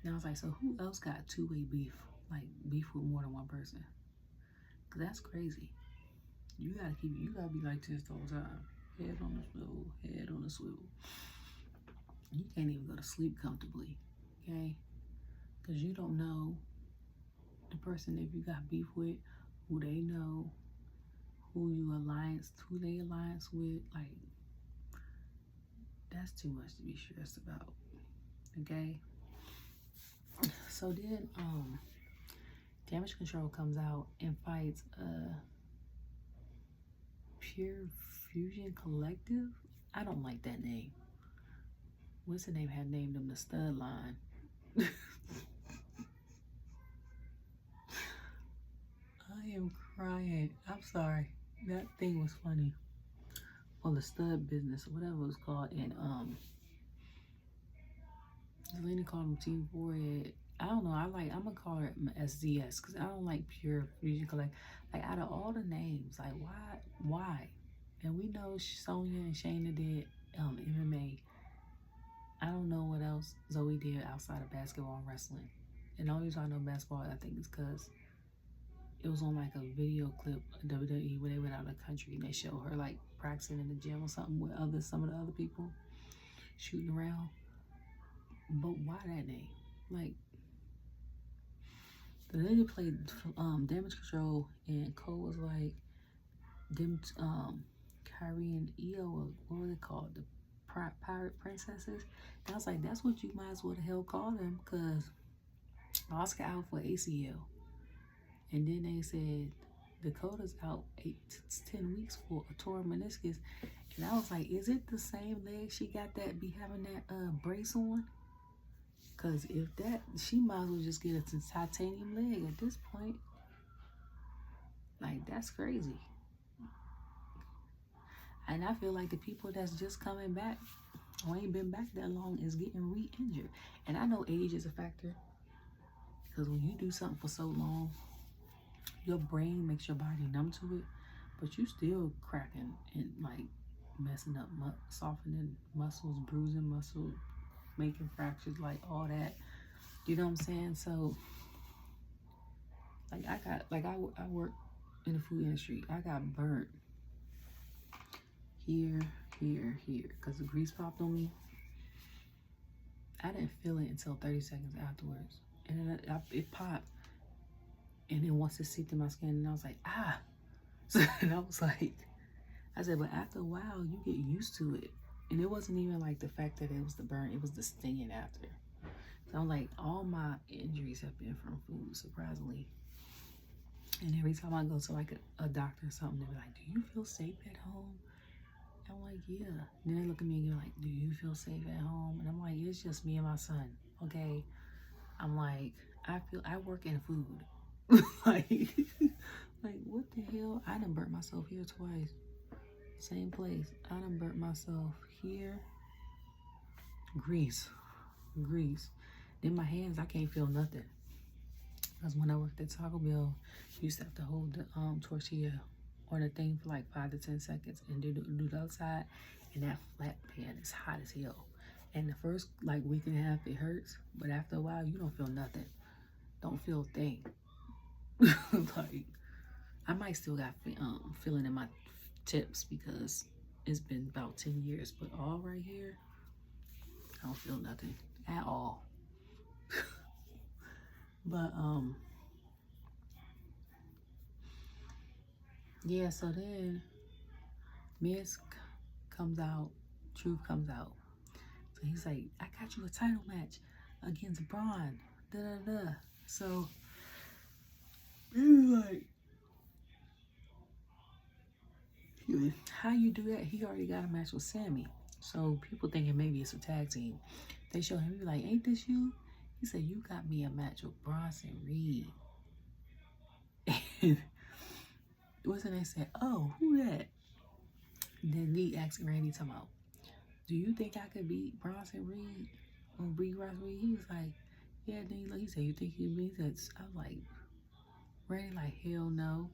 And I was like, so who else got two-way beef? Like beef with more than one person? Cause that's crazy. You gotta be like this the whole time. Head on the swivel, head on the swivel. You can't even go to sleep comfortably, okay? Cause you don't know the person that you got beef with, who they know, who they alliance with. Like, that's too much to be stressed about, okay? So then, Damage Control comes out and fights Pure Fusion Collective. I don't like that name. What's the name had named them the Stud Line? I am crying. I'm sorry. That thing was funny. Well, the Stud Business, whatever it was called, and Zelina called them Team Forehead. I don't know. I'm gonna call her SZS because I don't like Pure Fusion Collective. Like, out of all the names, like, why? And we know Sonya and Shayna did MMA. I don't know what else Zoe did outside of basketball and wrestling. And the only reason I know basketball, I think, is because it was on like a video clip of WWE where they went out of the country and they showed her like practicing in the gym or something with some of the other people shooting around. But why that name? Like, the lady played Damage Control, and Cole was like, them Kyrie and Io, what were they called? The Pirate Princesses. And I was like, that's what you might as well the hell call them, because Oscar out for ACL. And then they said Dakota's out 8 to 10 weeks for a torn meniscus. And I was like, is it the same leg she got that be having that brace on? Because if that, she might as well just get a titanium leg at this point. Like, that's crazy. And I feel like the people that's just coming back or ain't been back that long is getting re-injured. And I know age is a factor, because when you do something for so long, your brain makes your body numb to it, but you still cracking and like messing up, softening muscles, bruising muscles, making fractures, like all that. You know what I'm saying? So, like, I work in the food industry. I got burnt here, because the grease popped on me. I didn't feel it until 30 seconds afterwards, and then it popped, and then once it seeped in my skin, and I was like, ah. So, and I was like, I said, but after a while, you get used to it. And it wasn't even like the fact that it was the burn, it was the stinging after. So I'm like, all my injuries have been from food, surprisingly. And every time I go to like a doctor or something, they're like, do you feel safe at home? And I'm like, yeah. And then they look at me and go like, do you feel safe at home? And I'm like, it's just me and my son, okay? I'm like, I work in food. like, what the hell? I done burnt myself here twice. Same place. I done burnt myself here. Grease. Then my hands, I can't feel nothing. Because when I worked at Taco Bell, you used to have to hold the tortilla on the thing for like 5 to 10 seconds and do the other side. And that flat pan is hot as hell. And the first like week and a half, it hurts. But after a while, you don't feel nothing. Don't feel a thing. Like, I might still got feeling in my tips because it's been about 10 years. But all right here, I don't feel nothing at all. But yeah, so then Miz comes out, Truth comes out. So he's like, I got you a title match against Bron. So he's like, how you do that? He already got a match with Sammy. So people thinking maybe it's a tag team. They show him, like, ain't this you? He said, you got me a match with Bronson Reed. And wasn't they said, oh, who that? Then he asked Randy, talking about, do you think I could beat Bronson Reed or beat Bronson Reed? He was like, yeah. Then he said, you think he beat that? I was like, Randy, like, hell no.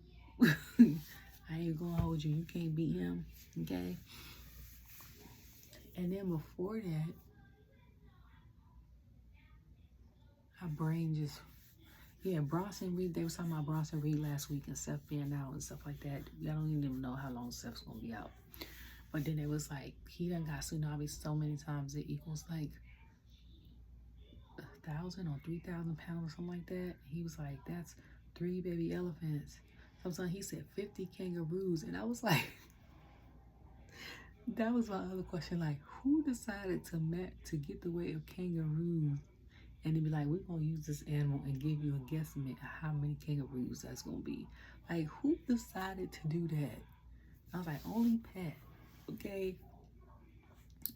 I ain't gonna hold you. You can't beat him, okay? And then before that, my brain just, yeah, Bronson Reed. They were talking about Bronson Reed last week and Seth being out and stuff like that. I don't even know how long Seth's gonna be out. But then it was like, he done got tsunami so many times it equals like 1,000 or 3,000 pounds or something like that. He was like, that's 3 baby elephants. Sometimes he said 50 kangaroos. And I was like, that was my other question. Like, who decided to get the weight of kangaroos and to be like, we're going to use this animal and give you a guesstimate of how many kangaroos that's going to be? Like, who decided to do that? I was like, only Pat. Okay.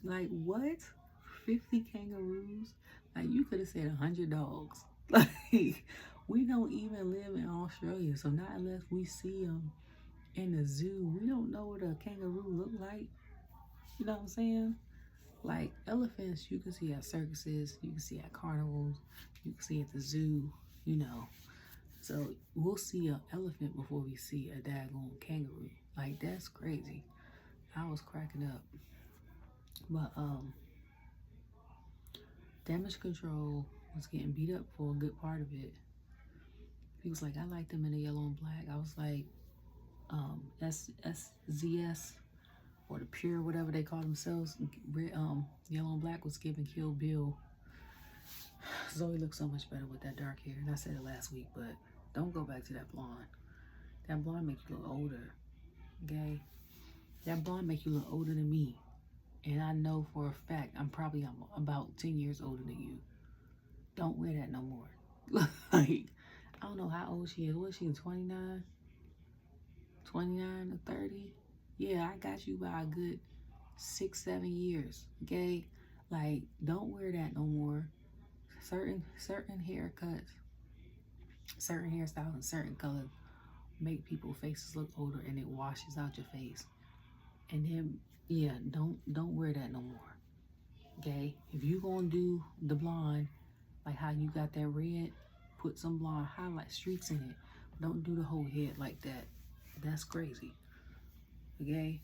Like, what? 50 kangaroos? Like, you could have said 100 dogs. Like, we don't even live in Australia, so not unless we see them in the zoo. We don't know what a kangaroo look like. You know what I'm saying? Like, elephants, you can see at circuses, you can see at carnivals, you can see at the zoo, you know. So, we'll see an elephant before we see a daggone kangaroo. Like, that's crazy. I was cracking up. But, Damage Control was getting beat up for a good part of it. He was like, I like them in the yellow and black. I was like, SZS or the Pure, whatever they call themselves. Yellow and black was giving Kill Bill. Zoe looks so much better with that dark hair. And I said it last week, but don't go back to that blonde. That blonde makes you look older. Okay? That blonde makes you look older than me. And I know for a fact I'm about 10 years older than you. Don't wear that no more. Like, I don't know how old she is. What is she, 29? 29 or 30? Yeah, I got you by a good 6-7 years, okay? Like, don't wear that no more. Certain haircuts, certain hairstyles, and certain colors make people's faces look older, and it washes out your face. And then, yeah, don't wear that no more, okay? If you gonna do the blonde, like how you got that red, put some blonde highlight streaks in it. Don't do the whole head like that. That's crazy. Okay?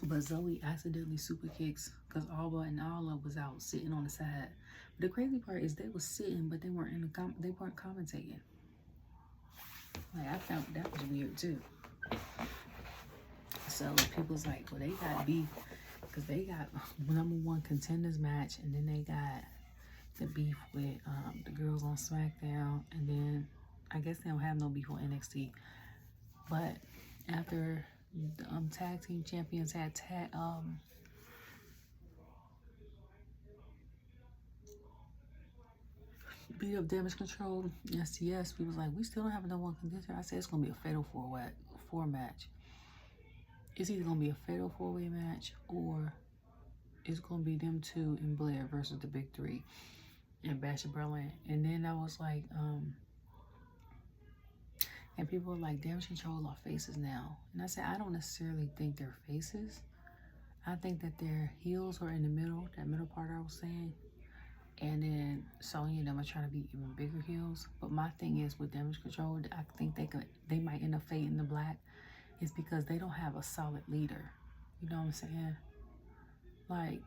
But Zoe accidentally super kicks because Alba and Alla was out sitting on the side. But the crazy part is they was sitting, but they weren't commentating. Like, I found that was weird too. So people's like, well, they got beef because they got #1 contenders match, and then they got the beef with the girls on SmackDown, and then I guess they don't have no beef on NXT. But after the tag team champions had beat up Damage Control, STS, we was like, we still don't have no one contender. I said it's gonna be a fatal four match. It's either gonna be a fatal 4-way match or it's gonna be them two and Blair versus the big three and Bash and Berlin. And then I was like, and people were like, Damage Control are faces now. And I said, I don't necessarily think they're faces. I think that their heels are in the middle, that middle part I was saying. And then Sonya and them are trying to be even bigger heels. But my thing is with Damage Control, I think they might end up fading the black. Is because they don't have a solid leader. You know what I'm saying? Like,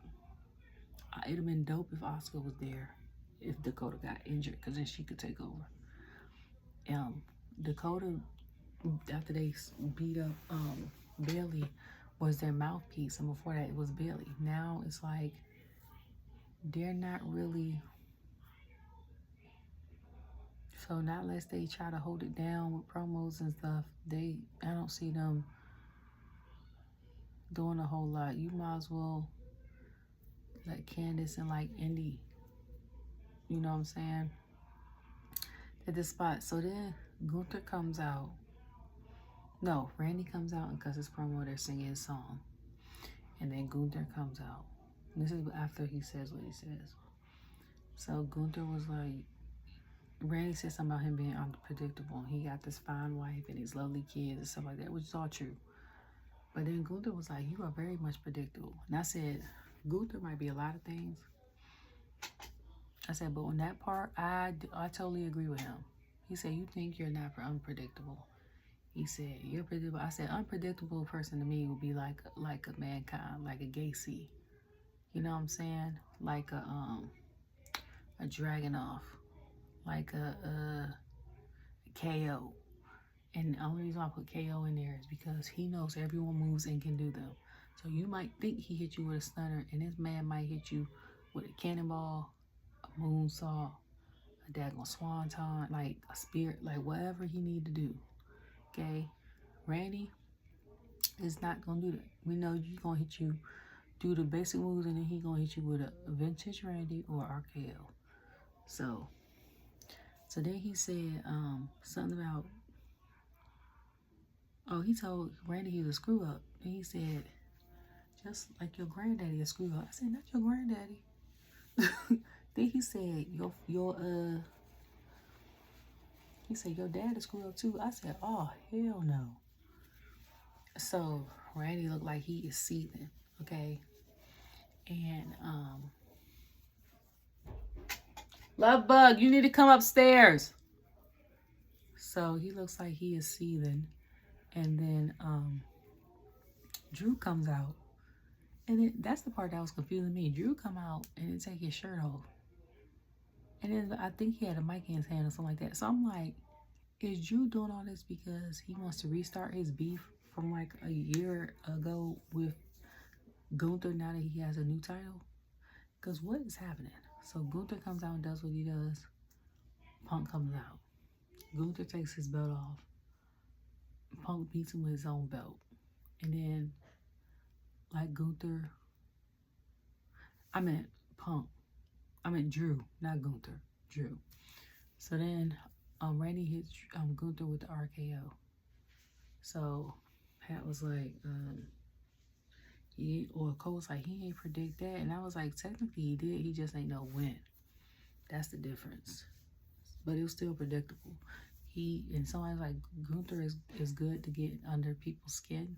it'd have been dope if Asuka was there, if Dakota got injured, because then she could take over. Dakota, after they beat up Bailey, was their mouthpiece, and before that it was Bailey. Now it's like they're not really. So not unless they try to hold it down with promos and stuff, I don't see them doing a whole lot. You might as well let Candace and like Indy, you know what I'm saying, at this spot. So then Gunther comes out. No, Randy comes out and cuts his promo. They're singing his song. And then Gunther comes out. This is after he says what he says. So Gunther was like, Randy said something about him being unpredictable. He got this fine wife and these lovely kids and stuff like that, which is all true. But then Gunther was like, you are very much predictable. And I said, Gunther might be a lot of things. I said, but on that part, I totally agree with him. He said, you think you're not unpredictable. He said, you're predictable. I said, unpredictable person to me would be like a Mankind, like a Gacy. You know what I'm saying? Like a Dragunov, like a KO. And the only reason I put KO in there is because he knows everyone moves and can do them. So you might think he hit you with a stunner, and this man might hit you with a cannonball, a moonsault, a daggone swanton, like a spear, like whatever he need to do. Okay? Randy is not going to do that. We know you're going to hit you, do the basic moves, and then he going to hit you with a vintage Randy or RKO. So then he said something about, he told Randy he was a screw up. And he said, just like your granddaddy a screw up. I said, not your granddaddy. Then he said, he said, your dad is screw up too. I said, oh, hell no. So Randy looked like he is seething, okay? And Love Bug, you need to come upstairs. So he looks like he is seething. And then Drew comes out. And that's the part that was confusing me. Drew come out and then take his shirt off. And then I think he had a mic in his hand or something like that. So I'm like, is Drew doing all this because he wants to restart his beef from like a year ago with Gunther now that he has a new title? Because what is happening? So Gunther comes out and does what he does. Punk comes out. Gunther takes his belt off. Punk beats him with his own belt. And then, like Gunther, I meant Drew, not Gunther. Drew. So then Randy hits Gunther with the RKO. So Pat was like, Cole was like, he ain't predict that. And I was like, technically he did, he just ain't know when. That's the difference. But it was still predictable. And somebody's like, Gunther is good to get under people's skin,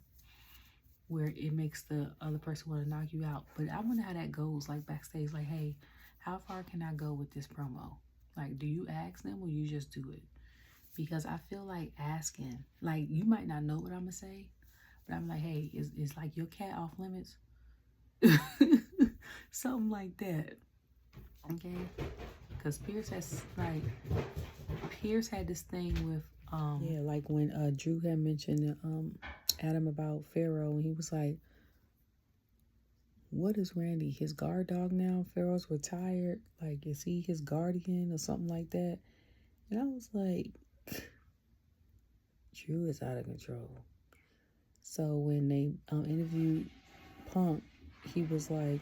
where it makes the other person want to knock you out. But I wonder how that goes, like backstage, like, hey, how far can I go with this promo? Like, do you ask them or you just do it? Because I feel like asking, like, you might not know what I'm gonna say, but I'm like, hey, is like your cat off limits? Something like that. Okay? Because Pierce had this thing with like when Drew had mentioned Adam about Pharaoh, and he was like, what is Randy, his guard dog now? Pharaoh's retired, like, is he his guardian or something like that? And I was like, Drew is out of control. So when they interviewed Punk, he was like,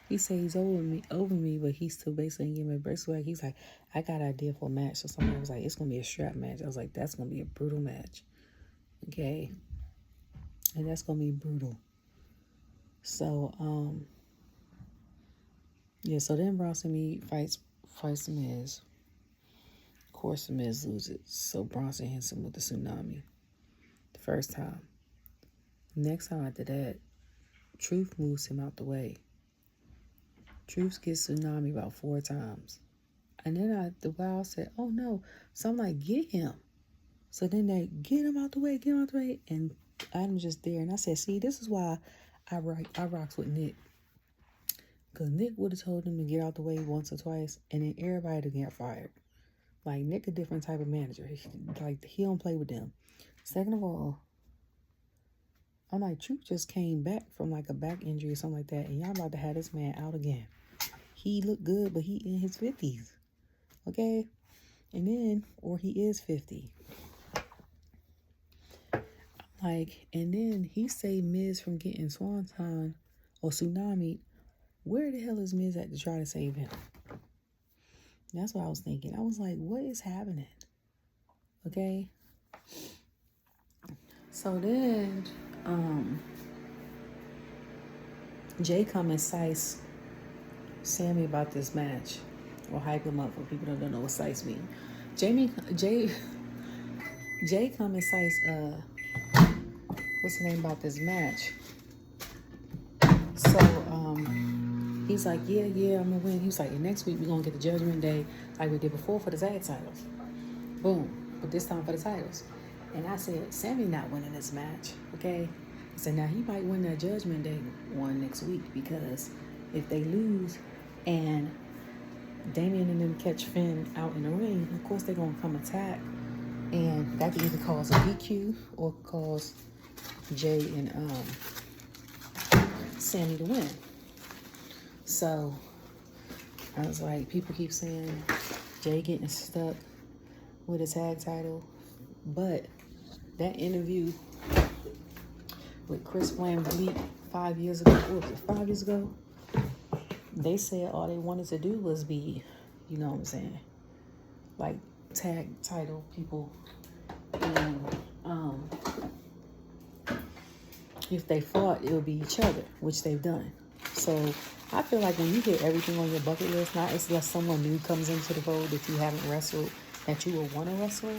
he said he's over me, but he still basically giving me a bracelet. He's like, I got an idea for a match. So somebody was like, it's going to be a strap match. I was like, that's going to be a brutal match. Okay. And that's going to be brutal. So, so then Bronson Reed fights The Miz. Of course, The Miz loses. So Bronson hits him with the tsunami. The first time. Next time after that, Truth moves him out the way. Truth gets tsunami about 4 times. And then the Wild said, oh no. So I'm like, get him. So then they get him out the way. And Adam's just there. And I said, see, this is why I rocks with Nick. Because Nick would have told him to get out the way once or twice. And then everybody would get fired. Like, Nick a different type of manager. He don't play with them. Second of all, I'm like, Truth just came back from like a back injury or something like that. And y'all about to have this man out again. He looked good, but he in his 50s. Okay? And then, or he is 50. Like, and then he saved Miz from getting Swanton or Tsunami. Where the hell is Miz at to try to save him? That's what I was thinking. I was like, what is happening? Okay? So then, Jay come and size Sammy about this match, or hype him up for people that don't know what size mean. Jay come and size what's the name about this match. So, he's like, yeah, I'm gonna win. He was like, and next week we're gonna get the Judgment Day like we did before for the tag titles. Boom. But this time for the titles. And I said, Sammy not winning this match, okay? I said, now he might win that Judgment Day one next week, because if they lose and Damien and them catch Finn out in the ring, of course they're gonna come attack, and that could either cause a DQ or cause Jay and Sammy to win. So I was like, people keep saying Jay getting stuck with a tag title, but that interview with Chris Van Vliet 5 years ago, what was it, 5 years ago? They said all they wanted to do was be, you know what I'm saying, like tag title people, and if they fought, it would be each other, which they've done. So I feel like when you hit everything on your bucket list, not unless someone new comes into the fold that you haven't wrestled, that you would want to wrestle,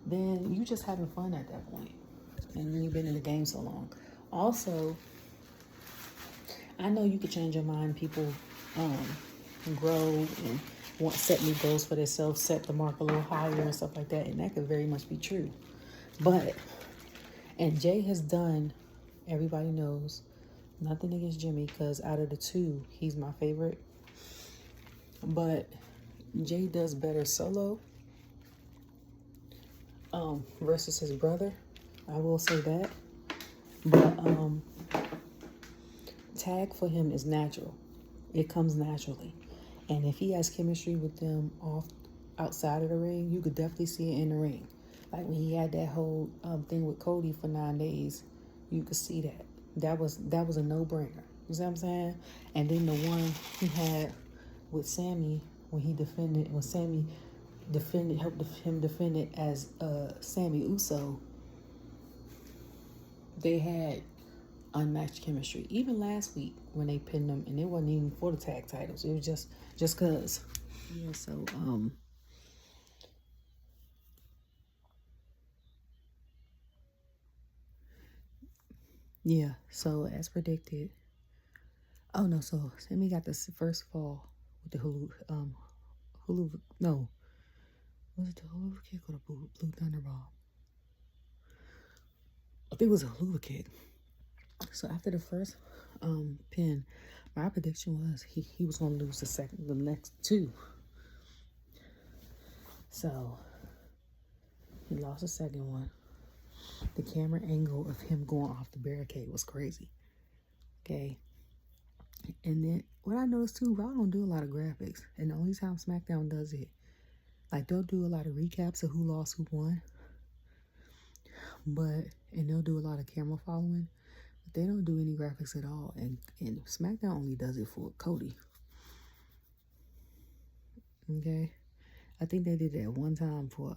then you just having fun at that point. And you've been in the game so long. Also, I know you could change your mind. People grow and want set new goals for themselves, set the mark a little higher and stuff like that, and that could very much be true. But, and Jay has done, everybody knows, nothing against Jimmy, because out of the two, he's my favorite. But Jay does better solo versus his brother. I will say that. But tag for him is natural. It comes naturally. And if he has chemistry with them outside of the ring, you could definitely see it in the ring. Like when he had that whole thing with Cody for 9 days, you could see that. That was a no-brainer. You see what I'm saying? And then the one he had with Sammy when Sammy helped him defend it as Sammy Uso, they had unmatched chemistry. Even last week when they pinned them, and it wasn't even for the tag titles. It was just cause. Yeah, so yeah, so as predicted. Oh no, so Sammy got this first fall with the no. Was it the hula kick or the blue thunderball? I think it was a hula kick. So after the first pin, my prediction was he was gonna lose the next two. So he lost the second one. The camera angle of him going off the barricade was crazy. Okay. And then what I noticed too, Raw don't do a lot of graphics. And the only time SmackDown does it, like they'll do a lot of recaps of who lost, who won. And they'll do a lot of camera following. But they don't do any graphics at all. And SmackDown only does it for Cody. Okay. I think they did that one time for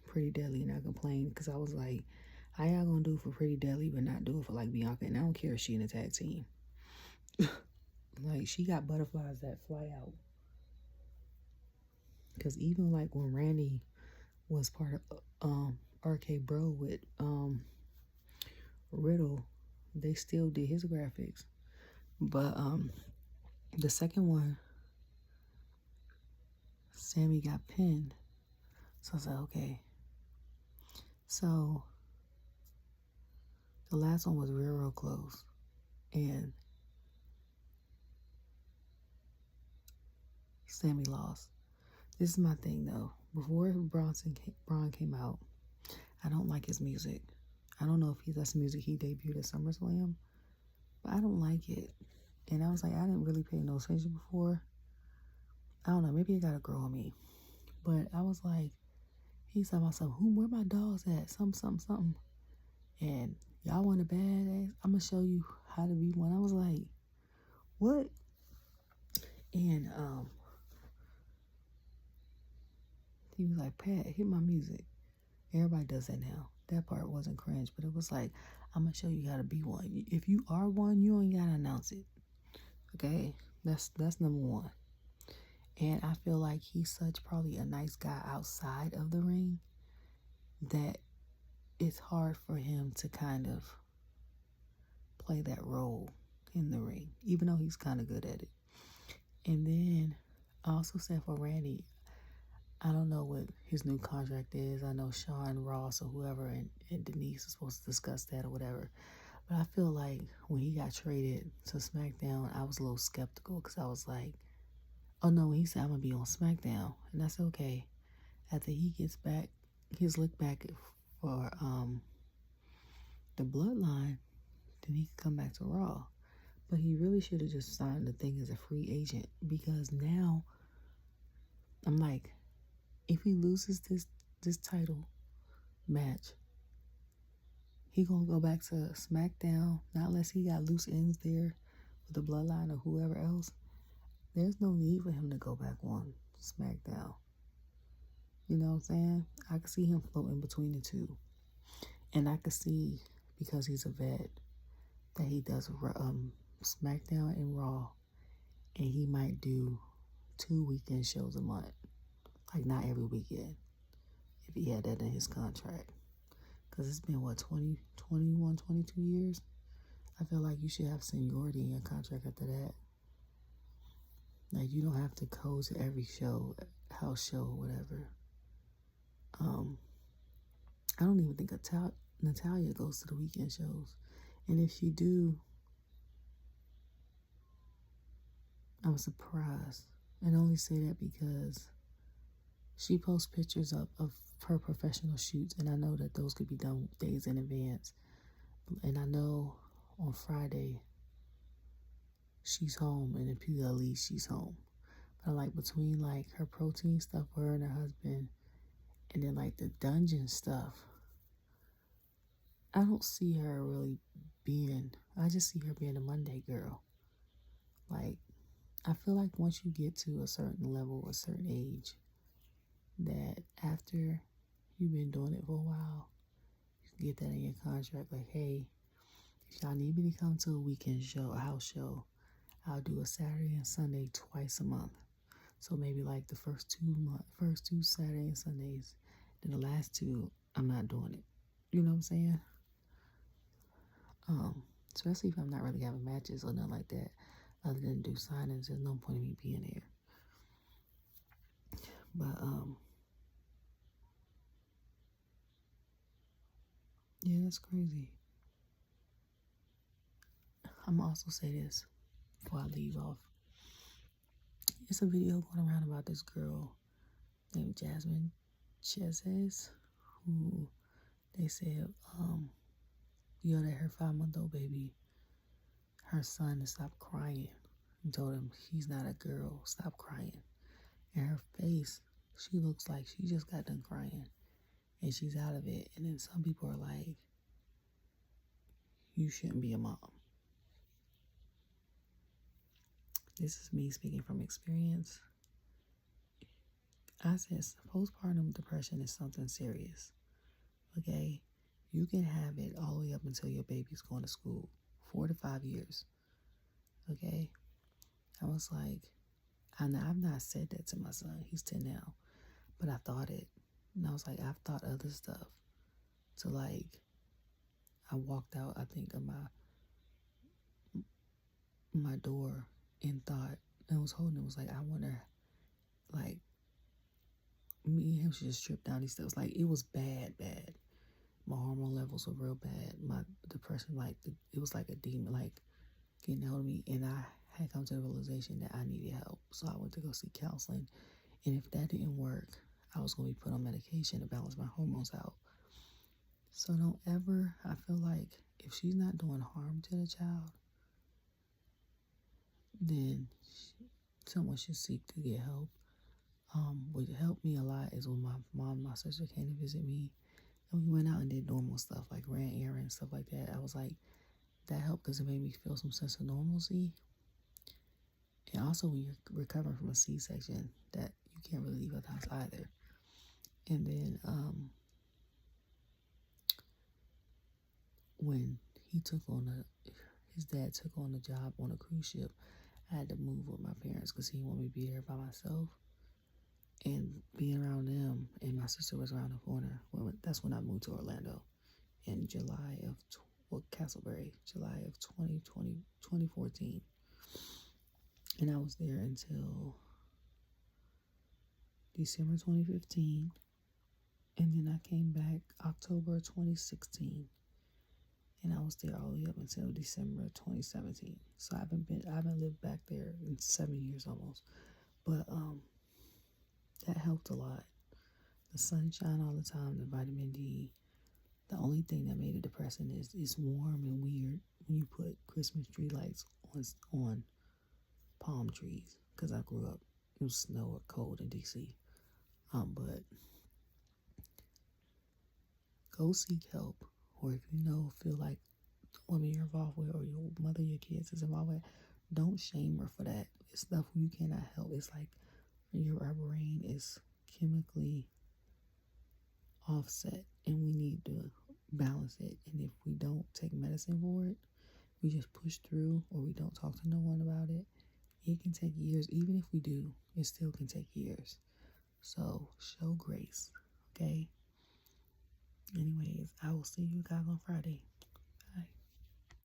Pretty Deadly, and I complained because I was like, how y'all gonna do it for Pretty Deadly but not do it for like Bianca? And I don't care if she in a tag team. Like, she got butterflies that fly out. Because even like when Randy was part of RK Bro with Riddle, they still did his graphics. But the second one, Sammy got pinned. So I was like, okay. So the last one was real close. And Sammy lost. This is my thing though. Before Bron came out, I don't like his music. I don't know if that's music he debuted at SummerSlam, but I don't like it. And I was like, I didn't really pay no attention before. I don't know, maybe it gotta grow on me. But I was like, he's talking about something, where my dogs at? Something. And y'all want a badass? I'm gonna show you how to be one. I was like, what? And he was like, Pat, hit my music. Everybody does that now. That part wasn't cringe, but it was like, I'm gonna show you how to be one. If you are one, you ain't gotta announce it. Okay? That's number one. And I feel like he's probably a nice guy outside of the ring that it's hard for him to kind of play that role in the ring, even though he's kind of good at it. And then I also said for Randy, I don't know what his new contract is. I know Sean Ross or whoever and Denise is supposed to discuss that or whatever. But I feel like when he got traded to SmackDown, I was a little skeptical because I was like, oh no, he said I'm going to be on SmackDown. And that's okay. After he gets back, his look back for the Bloodline, then he can come back to Raw. But he really should have just signed the thing as a free agent, because now I'm like, if he loses this title match, he gonna go back to SmackDown, not unless he got loose ends there with the Bloodline or whoever else. There's no need for him to go back on SmackDown. You know what I'm saying? I could see him floating between the two. And I could see, because he's a vet, that he does SmackDown and Raw, and he might do 2 weekend shows a month. Like, not every weekend, if he had that in his contract. Because it's been, 21, 22 years? I feel like you should have seniority in your contract after that. Like, you don't have to go to every show, house show, whatever. I don't even think Natalia goes to the weekend shows. And if she do, I'm surprised. And I only say that because she posts pictures of her professional shoots, and I know that those could be done days in advance. And I know on Friday she's home, and in PLE she's home. But like between like her protein stuff for her and her husband, and then like the dungeon stuff, I don't see her really I just see her being a Monday girl. Like, I feel like once you get to a certain level, a certain age, that after you've been doing it for a while, you can get that in your contract. Like, hey, if y'all need me to come to a weekend show, a house show, I'll do a Saturday and Sunday twice a month. So maybe like the first two Saturday and Sundays, then the last two, I'm not doing it. You know what I'm saying? Especially if I'm not really having matches or nothing like that, other than do signings. There's no point in me being there. But yeah, that's crazy. I'm gonna also say this before I leave off. It's a video going around about this girl named Jasmine Chezes, who they said, that her 5-month-old baby, her son, to stop crying, and told him he's not a girl, stop crying. And her face, she looks like she just got done crying, and she's out of it. And then some people are like, you shouldn't be a mom. This is me speaking from experience. I said postpartum depression is something serious. Okay? You can have it all the way up until your baby's going to school. 4 to 5 years. Okay? I was like, I've not said that to my son. He's 10 now. But I thought it. And I was like, I've thought other stuff. So like, I walked out, I think, of my door and thought, and I was holding it, was like, I wonder, like, me and him should just trip down these steps. Like, it was bad. My hormone levels were real bad. My depression, like, it was like a demon, like, getting hold of me. And I had come to the realization that I needed help. So I went to go seek counseling. And if that didn't work, I was going to be put on medication to balance my hormones out. So don't ever, I feel like, if she's not doing harm to the child, then someone should seek to get help. What helped me a lot is when my mom and my sister came to visit me, and we went out and did normal stuff, like ran errands, stuff like that. I was like, that helped because it made me feel some sense of normalcy. And also when you're recovering from a C-section, that you can't really leave the house either. And then when his dad took on the job on a cruise ship, I had to move with my parents because he didn't want me to be there by myself. And being around them, and my sister was around the corner. That's when I moved to Orlando in July of Castleberry, July of 2014. And I was there until December 2015. And then I came back October 2016. And I was there all the way up until December 2017. So I haven't lived back there in 7 years almost. But that helped a lot. The sunshine all the time, the vitamin D. The only thing that made it depressing is it's warm and weird when you put Christmas tree lights on palm trees. Because I grew up, it was snow or cold in DC. But go seek help. Or if you feel like the woman you're involved with or your mother, your kids is involved with, don't shame her for that. It's stuff you cannot help. It's like our brain is chemically offset and we need to balance it. And if we don't take medicine for it, we just push through or we don't talk to no one about it, it can take years. Even if we do, it still can take years. So show grace, okay? Anyways, I will see you guys on Friday.